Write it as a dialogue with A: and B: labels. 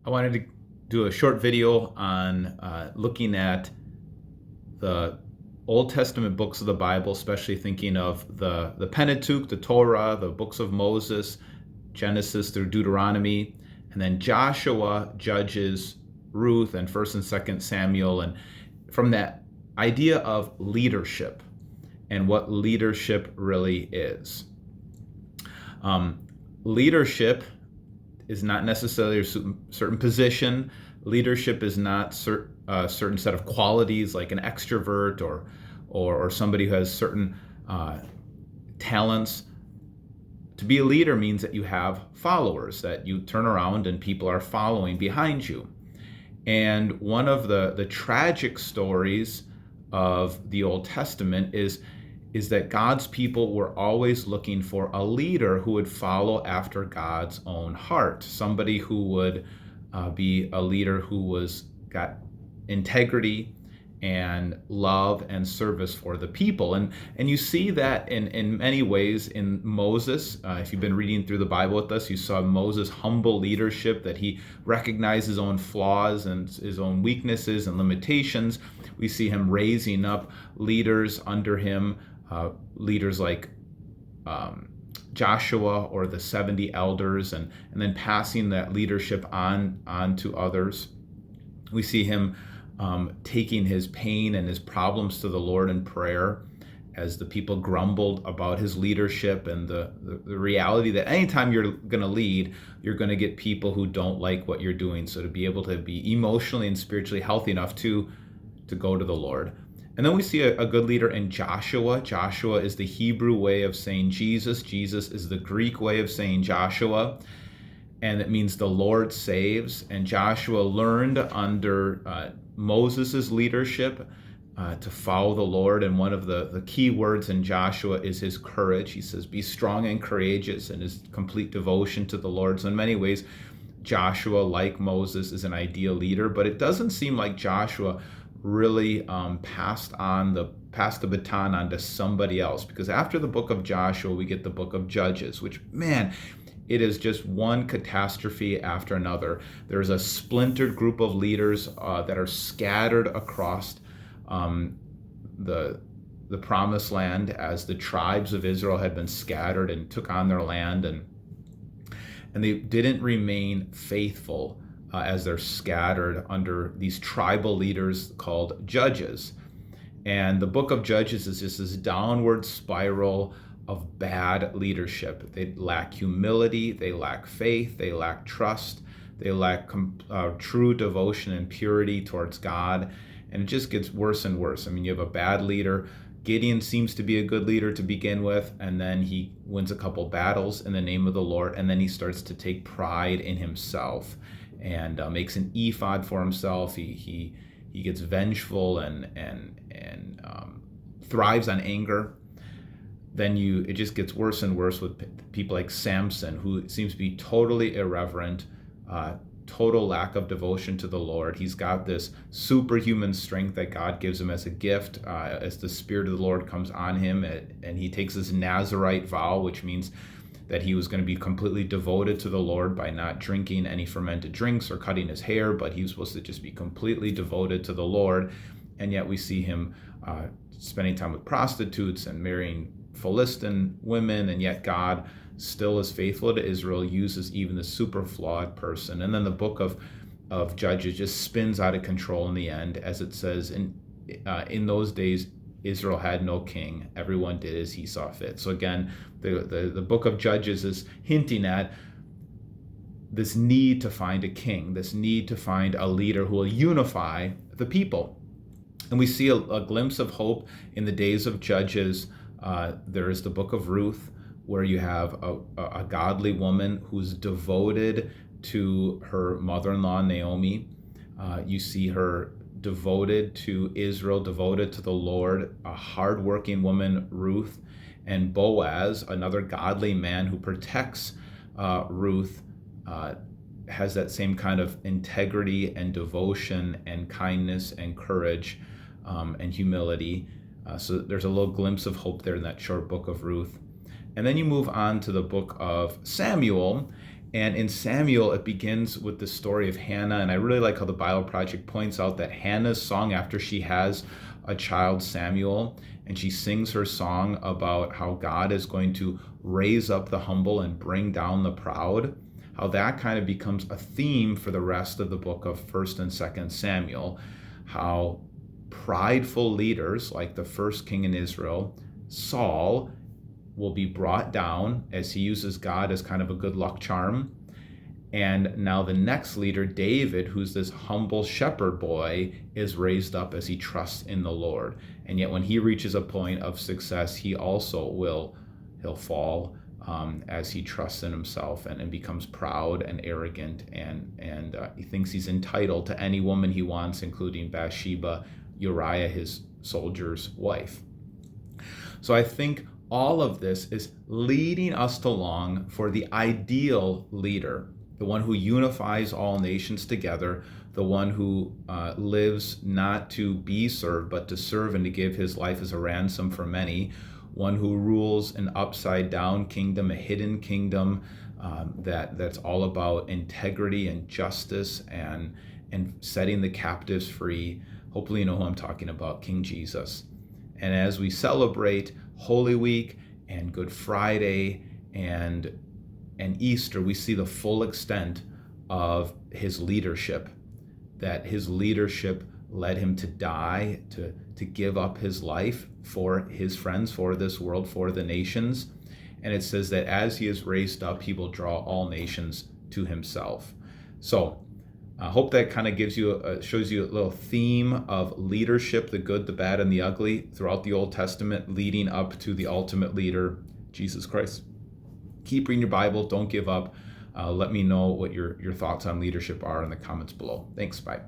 A: I wanted to do a short video on looking at the Old Testament books of the Bible, especially thinking of the Pentateuch, the Torah, the books of Moses, Genesis through Deuteronomy, and then Joshua, Judges, Ruth, and 1st and 2nd Samuel. And from that idea of leadership and what leadership really is. Leadership is not necessarily a certain position. Leadership is not a certain set of qualities like an extrovert or somebody who has certain talents. To be a leader means that you have followers, that you turn around and people are following behind you. And one of the tragic stories of the Old Testament is that God's people were always looking for a leader who would follow after God's own heart, somebody who would be a leader who got integrity and love and service for the people. And you see that in many ways in Moses. If you've been reading through the Bible with us, you saw Moses' humble leadership, that he recognized his own flaws and his own weaknesses and limitations. We see him raising up leaders under him, leaders like Joshua or the 70 elders, and then passing that leadership on to others. We see him taking his pain and his problems to the Lord in prayer as the people grumbled about his leadership, and the reality that anytime you're going to lead, you're going to get people who don't like what you're doing. So to be able to be emotionally and spiritually healthy enough to go to the Lord. And then we see a good leader in Joshua. Joshua is the Hebrew way of saying Jesus. Jesus is the Greek way of saying Joshua. And it means the Lord saves. And Joshua learned under Moses' leadership to follow the Lord. And one of the key words in Joshua is his courage. He says, be strong and courageous, and his complete devotion to the Lord. So in many ways, Joshua, like Moses, is an ideal leader. But it doesn't seem like Joshua really passed the baton on to somebody else, because after the book of Joshua we get the book of Judges, which, man, it is just one catastrophe after another. There's a splintered group of leaders that are scattered across the promised land, as the tribes of Israel had been scattered and took on their land, and they didn't remain faithful as they're scattered under these tribal leaders called judges. And the book of Judges is just this downward spiral of bad leadership. They lack humility, they lack faith, they lack trust, they lack true devotion and purity towards God. And it just gets worse and worse. I mean, you have a bad leader. Gideon seems to be a good leader to begin with, and then he wins a couple battles in the name of the Lord, and then he starts to take pride in himself and makes an ephod for himself. He gets vengeful and thrives on anger. Then it just gets worse and worse with people like Samson, who seems to be totally irreverent, total lack of devotion to the Lord. He's got this superhuman strength that God gives him as a gift, as the Spirit of the Lord comes on him, and he takes this Nazirite vow, which means that he was going to be completely devoted to the Lord by not drinking any fermented drinks or cutting his hair, but he was supposed to just be completely devoted to the Lord. And yet we see him spending time with prostitutes and marrying Philistine women, and yet God still is faithful to Israel, uses even the super flawed person. And then the book of Judges just spins out of control in the end, as it says, in those days Israel had no king. Everyone did as he saw fit. So again, the book of Judges is hinting at this need to find a king, this need to find a leader who will unify the people. And we see a glimpse of hope in the days of Judges. There is the book of Ruth, where you have a godly woman who's devoted to her mother-in-law, Naomi. You see her devoted to Israel, devoted to the Lord, a hardworking woman, Ruth, and Boaz, another godly man who protects Ruth, has that same kind of integrity and devotion and kindness and courage and humility. So there's a little glimpse of hope there in that short book of Ruth. And then you move on to the book of Samuel, And in Samuel, it begins with the story of Hannah. And I really like how the Bible Project points out that Hannah's song, after she has a child, Samuel, and she sings her song about how God is going to raise up the humble and bring down the proud, how that kind of becomes a theme for the rest of the book of 1st and 2nd Samuel, how prideful leaders like the first king in Israel, Saul, will be brought down as he uses God as kind of a good luck charm. And now the next leader, David, who's this humble shepherd boy, is raised up as he trusts in the Lord. And yet when he reaches a point of success, he also he'll fall as he trusts in himself and becomes proud and arrogant, and he thinks he's entitled to any woman he wants, including Bathsheba, Uriah, his soldier's wife. So I think all of this is leading us to long for the ideal leader, the one who unifies all nations together, the one who lives not to be served, but to serve and to give his life as a ransom for many, one who rules an upside-down kingdom, a hidden kingdom that's all about integrity and justice and setting the captives free. Hopefully you know who I'm talking about, King Jesus. And as we celebrate Holy Week and Good Friday and Easter, we see the full extent of his leadership, that his leadership led him to die, to give up his life for his friends, for this world, for the nations. And it says that as he is raised up, he will draw all nations to himself. So I hope that kind of gives you shows you a little theme of leadership, the good, the bad, and the ugly throughout the Old Testament, leading up to the ultimate leader, Jesus Christ. Keep reading your Bible. Don't give up. Let me know what your thoughts on leadership are in the comments below. Thanks. Bye.